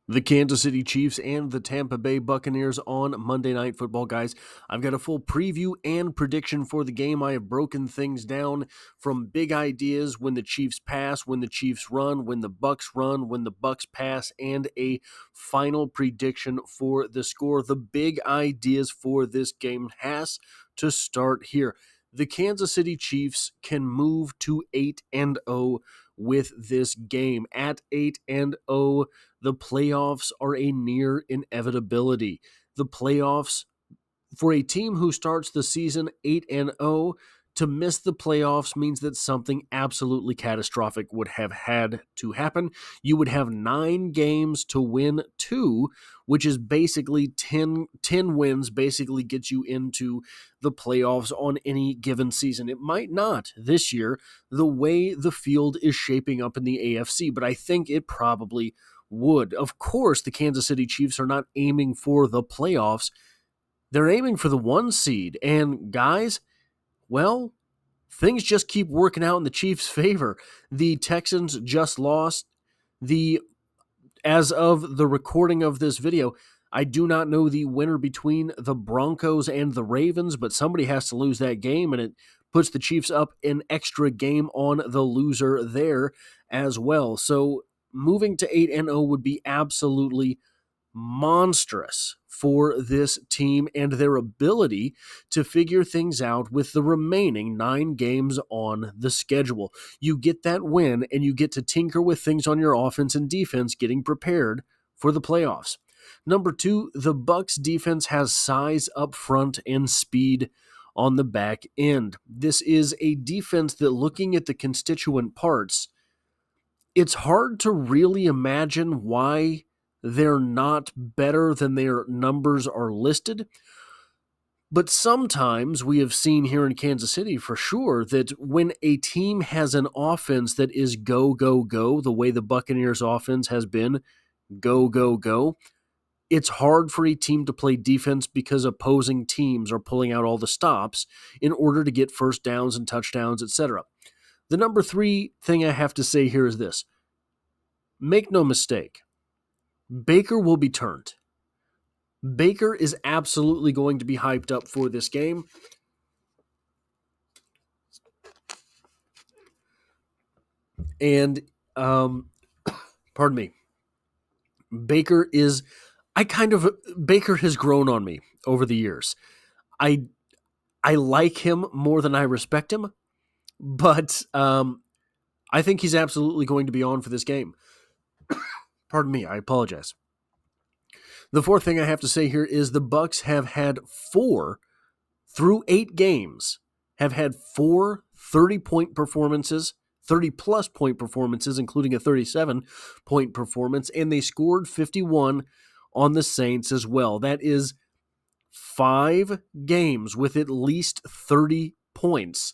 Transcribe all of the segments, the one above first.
The Kansas City Chiefs and the Tampa Bay Buccaneers on Monday Night Football, guys. I've got a full preview and prediction for the game. I have broken things down from big ideas: when the Chiefs pass, when the Chiefs run, when the Bucs run, when the Bucs pass, and a final prediction for the score. The big ideas for this game has to start here. The Kansas City Chiefs can move to 8-0 with this game. At 8-0, the playoffs are a near inevitability. The playoffs, for a team who starts the season 8-0, to miss the playoffs means that something absolutely catastrophic would have had to happen. You would have 9 games to win 2, which is basically 10 wins, basically gets you into the playoffs on any given season. It might not this year, the way the field is shaping up in the AFC, but I think it probably would. Of course, the Kansas City Chiefs are not aiming for the playoffs. They're aiming for the 1 seed. And guys, well, things just keep working out in the Chiefs' favor. The Texans just lost. As of the recording of this video, I do not know the winner between the Broncos and the Ravens, but somebody has to lose that game, and it puts the Chiefs up an extra game on the loser there as well. So moving to 8-0 would be absolutely monstrous for this team and their ability to figure things out with the remaining 9 games on the schedule. You get that win and you get to tinker with things on your offense and defense getting prepared for the playoffs. Number 2, the Bucs defense has size up front and speed on the back end. This is a defense that, looking at the constituent parts, it's hard to really imagine why they're not better than their numbers are listed. But sometimes we have seen here in Kansas City for sure that when a team has an offense that is go, go, go, the way the Buccaneers offense has been go, go, go, it's hard for a team to play defense because opposing teams are pulling out all the stops in order to get first downs and touchdowns, etc. The number 3 thing I have to say here is this. Make no mistake, Baker will be turned. Baker is absolutely going to be hyped up for this game. And, pardon me, Baker has grown on me over the years. I like him more than I respect him, but I think he's absolutely going to be on for this game. Pardon me, I apologize. The 4th thing I have to say here is the Bucs have had 4 through 8 games, have had 4 30-point performances, 30-plus point performances, including a 37-point performance, and they scored 51 on the Saints as well. That is 5 games with at least 30 points.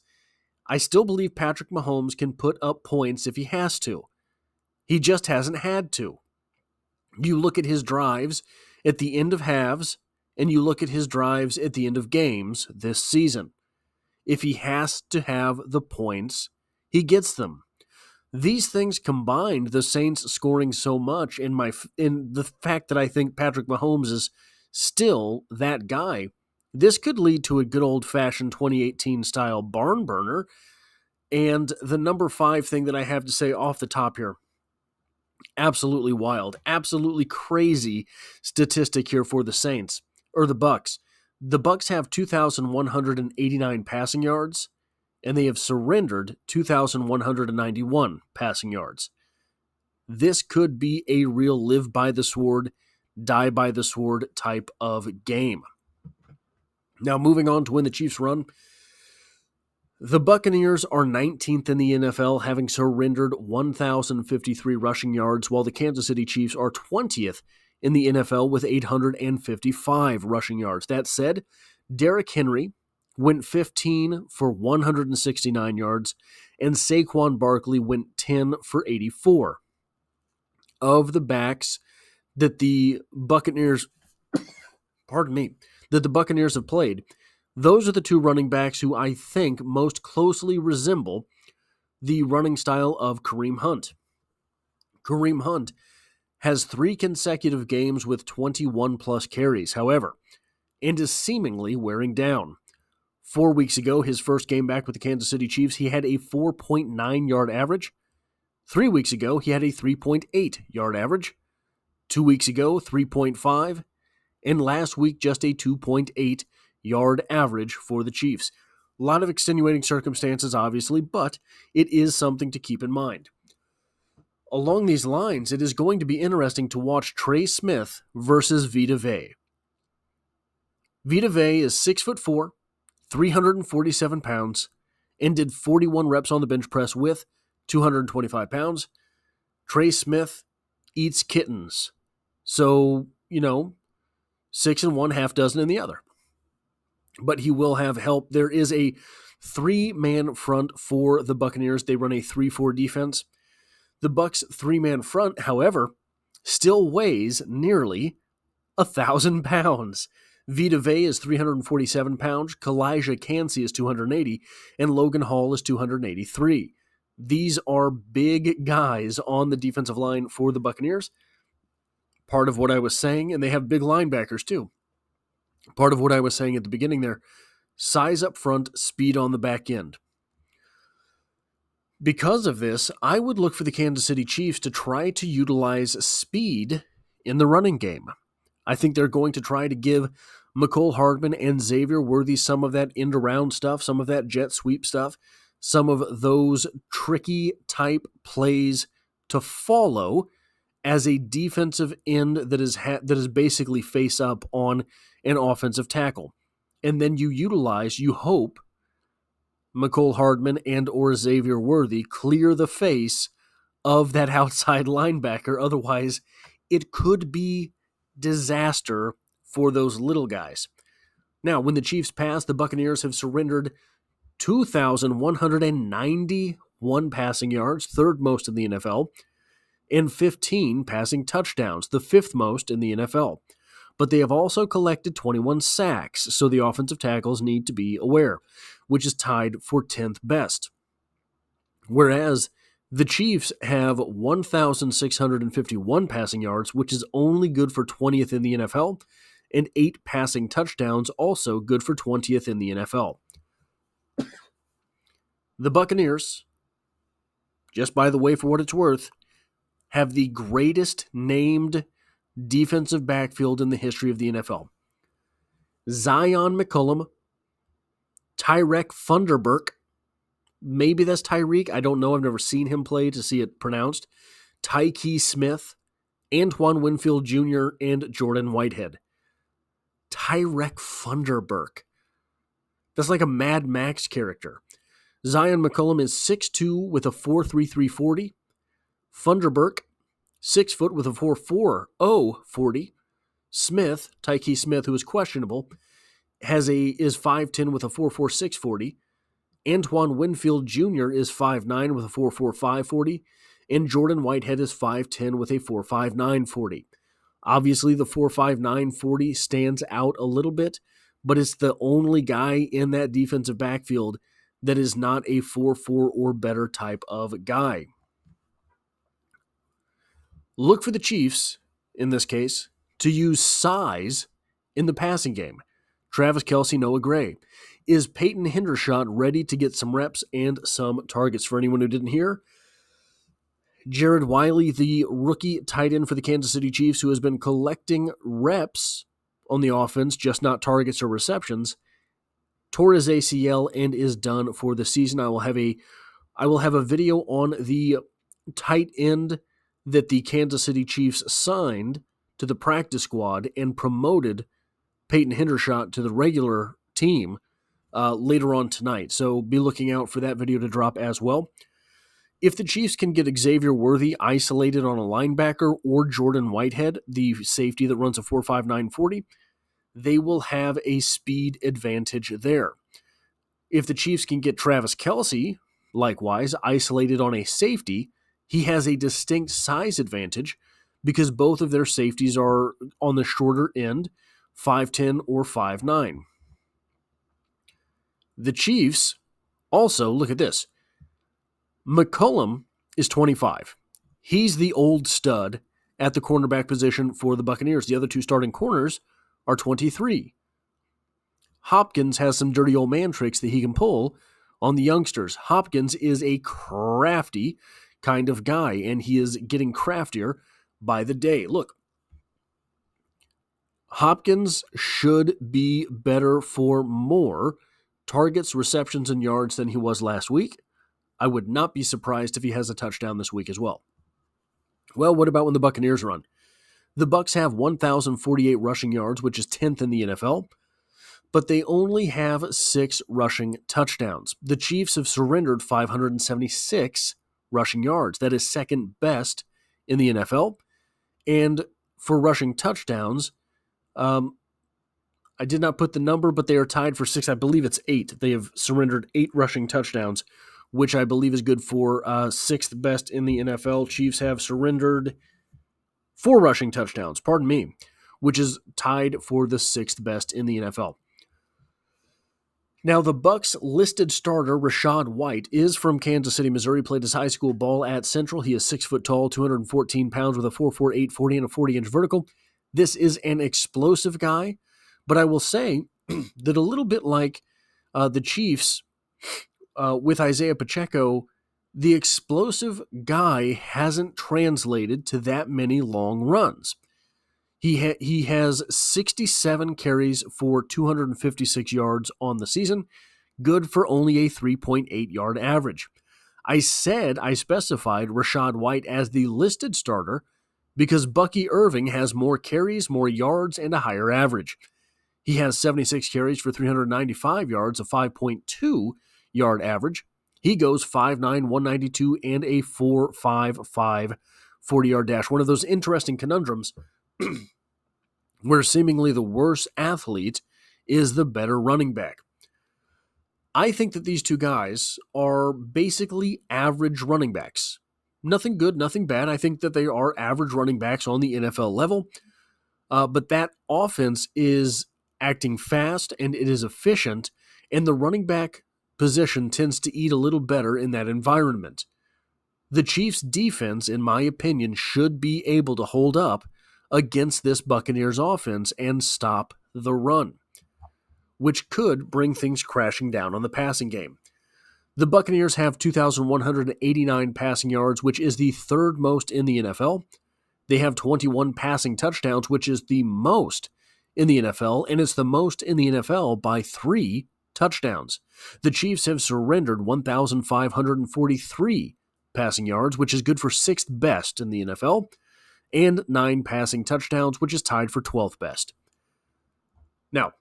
I still believe Patrick Mahomes can put up points if he has to. He just hasn't had to. You look at his drives at the end of halves, and you look at his drives at the end of games this season. If he has to have the points, he gets them. These things combined, the Saints scoring so much, in the fact that I think Patrick Mahomes is still that guy, this could lead to a good old-fashioned 2018 style barn burner. And the number 5 thing that I have to say off the top here, absolutely wild, absolutely crazy statistic here for the Saints, or the Bucs. The Bucs have 2,189 passing yards, and they have surrendered 2,191 passing yards. This could be a real live by the sword, die by the sword type of game. Now, moving on to when the Chiefs run, the Buccaneers are 19th in the NFL, having surrendered 1,053 rushing yards, while the Kansas City Chiefs are 20th in the NFL with 855 rushing yards. That said, Derrick Henry went 15 for 169 yards, and Saquon Barkley went 10 for 84. Of the backs that the Buccaneers, have played, those are the 2 running backs who I think most closely resemble the running style of Kareem Hunt. Kareem Hunt has 3 consecutive games with 21-plus carries, however, and is seemingly wearing down. 4 weeks ago, his first game back with the Kansas City Chiefs, he had a 4.9-yard average. 3 weeks ago, he had a 3.8-yard average. 2 weeks ago, 3.5. And last week, just a 2.8-yard average for the Chiefs. A lot of extenuating circumstances, obviously, but it is something to keep in mind. Along these lines, it is going to be interesting to watch Trey Smith versus Vita Vea. Vita Vea is 6'4", 347 pounds, and did 41 reps on the bench press with 225 pounds. Trey Smith eats kittens. So, 6 in one, half dozen in the other. But he will have help. There is a 3-man front for the Buccaneers. They run a 3-4 defense. The Bucs' 3-man front, however, still weighs nearly 1,000 pounds. Vita Vea is 347 pounds, Calijah Kancey is 280, and Logan Hall is 283. These are big guys on the defensive line for the Buccaneers. Part of what I was saying, and they have big linebackers too. Part of what I was saying at the beginning there, size up front, speed on the back end. Because of this, I would look for the Kansas City Chiefs to try to utilize speed in the running game. I think they're going to try to give Mecole Hardman and Xavier Worthy some of that end-around stuff, some of that jet sweep stuff, some of those tricky type plays to follow as a defensive end that is basically face up on an offensive tackle. And then you hope, Mecole Hardman and or Xavier Worthy clear the face of that outside linebacker. Otherwise, it could be disaster for those little guys. Now, when the Chiefs pass, the Buccaneers have surrendered 2,191 passing yards, third most in the NFL, and 15 passing touchdowns, the fifth most in the NFL. But they have also collected 21 sacks, so the offensive tackles need to be aware, which is tied for 10th best. Whereas the Chiefs have 1,651 passing yards, which is only good for 20th in the NFL, and 8 passing touchdowns, also good for 20th in the NFL. The Buccaneers, just by the way for what it's worth, have the greatest named defensive backfield in the history of the NFL. Zion McCollum, Tyrek Funderburk, maybe that's Tyreek, I don't know, I've never seen him play to see it pronounced, Tyke Smith, Antoine Winfield Jr., and Jordan Whitehead. Tyrek Funderburk. That's like a Mad Max character. Zion McCollum is 6'2" with a 4.33 40. Funderburk, 6 foot with a 4.40 40. Smith, Tyke Smith, who is questionable, is 5'10" with a 4.46 40. Antoine Winfield Jr. is 5'9" with a 4.45 40. And Jordan Whitehead is 5'10" with a 4.59 40. Obviously, the 4.59 40 stands out a little bit, but it's the only guy in that defensive backfield that is not a 4.4 or better type of guy. Look for the Chiefs, in this case, to use size in the passing game. Travis Kelce, Noah Gray. Is Peyton Hendershot ready to get some reps and some targets? For anyone who didn't hear, Jared Wiley, the rookie tight end for the Kansas City Chiefs, who has been collecting reps on the offense, just not targets or receptions, tore his ACL and is done for the season. I will have a video on the tight end that the Kansas City Chiefs signed to the practice squad and promoted Peyton Hendershot to the regular team later on tonight. So be looking out for that video to drop as well. If the Chiefs can get Xavier Worthy isolated on a linebacker or Jordan Whitehead, the safety that runs a 4.59 40, they will have a speed advantage there. If the Chiefs can get Travis Kelce, likewise, isolated on a safety, he has a distinct size advantage because both of their safeties are on the shorter end, 5'10 or 5'9. The Chiefs also, look at this, McCollum is 25. He's the old stud, at the cornerback position for the Buccaneers. The other two starting corners are 23. Hopkins has some dirty old man tricks that he can pull on the youngsters. Hopkins is a crafty kind of guy, and he is getting craftier by the day. Look, Hopkins should be better for more targets, receptions, and yards than he was last week. I would not be surprised if he has a touchdown this week as well. Well, what about when the Buccaneers run? The Bucs have 1,048 rushing yards, which is 10th in the NFL, but they only have 6 rushing touchdowns. The Chiefs have surrendered 576 rushing yards. That is second best in the NFL. And for rushing touchdowns, I did not put the number, but they are tied for 6. I believe it's 8. They have surrendered 8 rushing touchdowns, which I believe is good for 6th best in the NFL. Chiefs have surrendered 4 rushing touchdowns, which is tied for the 6th best in the NFL. Now, the Bucs listed starter, Rachaad White, is from Kansas City, Missouri, played his high school ball at Central. He is 6 foot tall, 214 pounds with a 4.48 40 and a 40-inch vertical. This is an explosive guy, but I will say that a little bit like the Chiefs with Isaiah Pacheco, the explosive guy hasn't translated to that many long runs. He has 67 carries for 256 yards on the season, good for only a 3.8 yard average. I specified Rachaad White as the listed starter because Bucky Irving has more carries, more yards, and a higher average. He has 76 carries for 395 yards, a 5.2 yard average. He goes 5'9", 192, and a 4.55 40-yard dash. One of those interesting conundrums where seemingly the worse athlete is the better running back. I think that these two guys are basically average running backs. Nothing good, nothing bad. I think that they are average running backs on the NFL level. But that offense is acting fast and it is efficient, and the running back position tends to eat a little better in that environment. The Chiefs' defense, in my opinion, should be able to hold up against this Buccaneers offense and stop the run, which could bring things crashing down on the passing game. The Buccaneers have 2,189 passing yards, which is the 3rd most in the NFL. They have 21 passing touchdowns, which is the most in the NFL, and it's the most in the NFL by 3 touchdowns. The Chiefs have surrendered 1,543 passing yards, which is good for 6th best in the NFL, and 9 passing touchdowns, which is tied for 12th best. Now,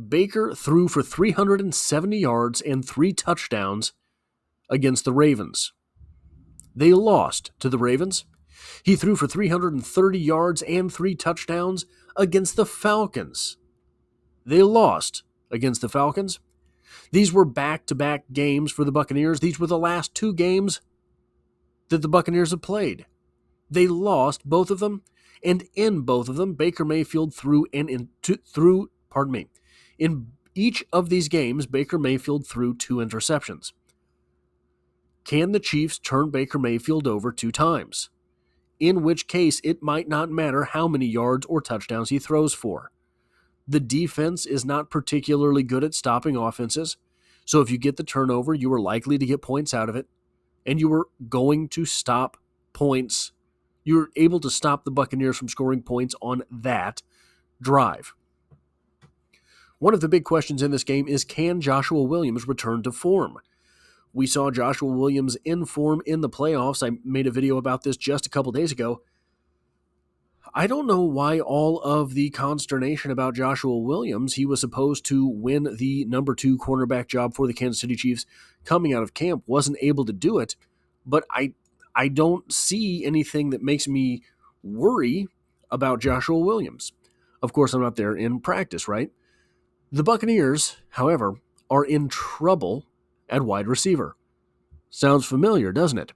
Baker threw for 370 yards and 3 touchdowns against the Ravens. They lost to the Ravens. He threw for 330 yards and 3 touchdowns against the Falcons. They lost against the Falcons. These were back-to-back games for the Buccaneers. These were the last 2 games that the Buccaneers have played. They lost both of them, and in both of them, Baker Mayfield in each of these games, Baker Mayfield threw 2 interceptions. Can the Chiefs turn Baker Mayfield over 2 times? In which case, it might not matter how many yards or touchdowns he throws for. The defense is not particularly good at stopping offenses, so if you get the turnover, you are likely to get points out of it, and you are going to stop points. You're able to stop the Buccaneers from scoring points on that drive. One of the big questions in this game is, can Joshua Williams return to form? We saw Joshua Williams in form in the playoffs. I made a video about this just a couple days ago. I don't know why all of the consternation about Joshua Williams. He was supposed to win the number 2 cornerback job for the Kansas City Chiefs coming out of camp, wasn't able to do it, but I don't see anything that makes me worry about Joshua Williams. Of course, I'm not there in practice, right? The Buccaneers, however, are in trouble at wide receiver. Sounds familiar, doesn't it?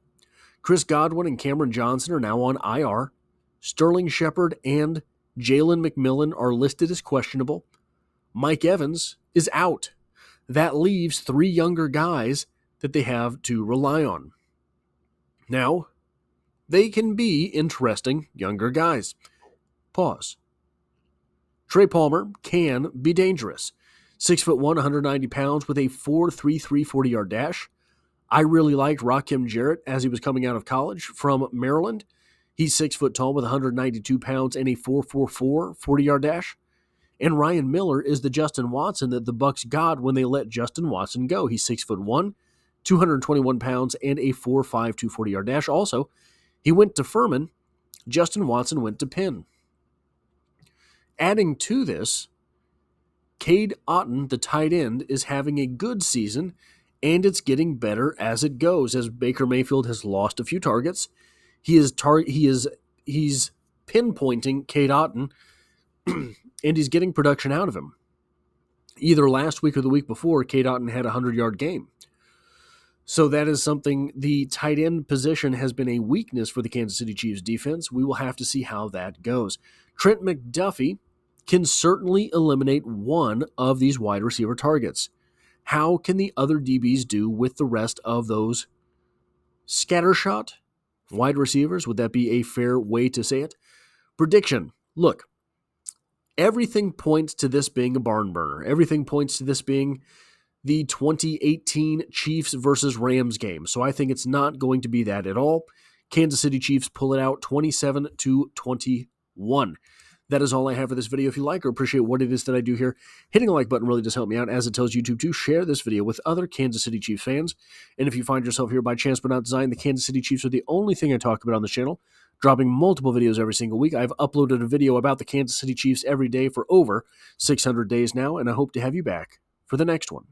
Chris Godwin and Cameron Johnson are now on IR. Sterling Shepard and Jalen McMillan are listed as questionable. Mike Evans is out. That leaves 3 younger guys that they have to rely on. Now, they can be interesting younger guys. Pause. Trey Palmer can be dangerous. 6'1", 190 pounds with a 4.33 40-yard dash. I really liked Rakim Jarrett as he was coming out of college from Maryland. He's 6 foot tall with 192 pounds and a 4.44 40-yard dash. And Ryan Miller is the Justin Watson that the Bucks got when they let Justin Watson go. He's 6'1", 221 pounds and a 4.52 40-yard dash. Also, he went to Furman. Justin Watson went to Penn. Adding to this, Cade Otton, the tight end, is having a good season, and it's getting better as it goes. As Baker Mayfield has lost a few targets, he's pinpointing Cade Otton, and he's getting production out of him. Either last week or the week before, Cade Otton had a 100-yard game. So that is something. The tight end position has been a weakness for the Kansas City Chiefs defense. We will have to see how that goes. Trent McDuffie can certainly eliminate one of these wide receiver targets. How can the other DBs do with the rest of those scattershot wide receivers? Would that be a fair way to say it? Prediction. Look, everything points to this being a barn burner. Everything points to this being the 2018 Chiefs versus Rams game. So I think it's not going to be that at all. Kansas City Chiefs pull it out 27-21. That is all I have for this video. If you like or appreciate what it is that I do here, hitting the like button really does help me out, as it tells YouTube to share this video with other Kansas City Chiefs fans. And if you find yourself here by chance but not design, the Kansas City Chiefs are the only thing I talk about on the channel, dropping multiple videos every single week. I've uploaded a video about the Kansas City Chiefs every day for over 600 days now, and I hope to have you back for the next one.